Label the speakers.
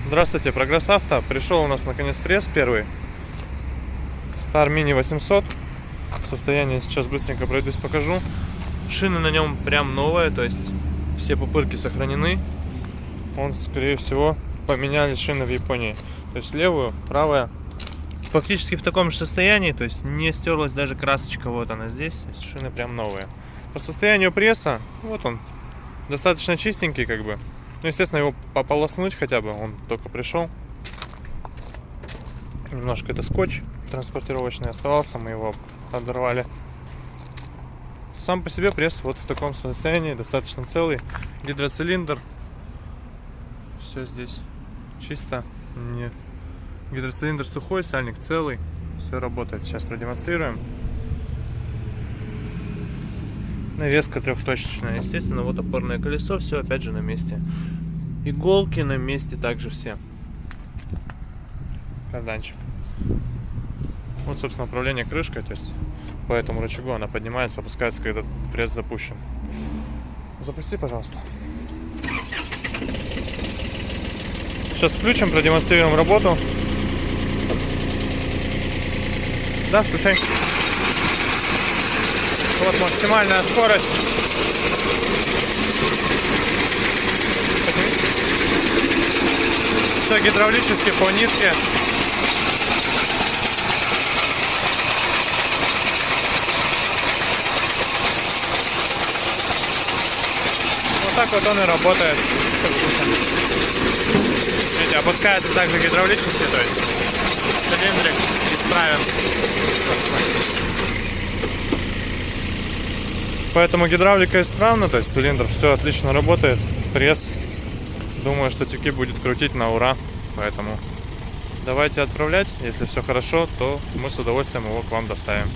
Speaker 1: Здравствуйте, Прогресс Авто. Пришел у нас наконец пресс первый. Star Mini 800. Состояние сейчас быстренько пройдусь, покажу. Шины на нем прям новые, то есть все пупырки сохранены. Он, скорее всего, поменяли шины в Японии. То есть левую, правая. Фактически в таком же состоянии, то есть не стерлась даже красочка, вот она здесь. То есть шины прям новые. По состоянию пресса, вот он, достаточно чистенький как бы. Ну, естественно, его пополоснуть хотя бы, он только пришел. Немножко это скотч транспортировочный оставался, мы его подорвали. Сам по себе пресс вот в таком состоянии, достаточно целый. Гидроцилиндр, все здесь чисто. Не... Гидроцилиндр сухой, сальник целый, все работает. Сейчас продемонстрируем. Навеска трехточечная, естественно, вот опорное колесо, все опять же на месте. Иголки на месте также все. Карданчик. Вот, собственно, управление крышкой, то есть по этому рычагу она поднимается, опускается, когда пресс запущен. Запусти, пожалуйста. Сейчас включим, продемонстрируем работу. Да, включай. Вот максимальная скорость. Все гидравлически по нитке. Вот так вот он и работает. Видите, опускается также гидравлически, то есть цилиндрик исправен. Поэтому гидравлика исправна, то есть цилиндр все отлично работает. Пресс, думаю, что тюки будет крутить на ура. Поэтому давайте отправлять. Если все хорошо, то мы с удовольствием его к вам доставим.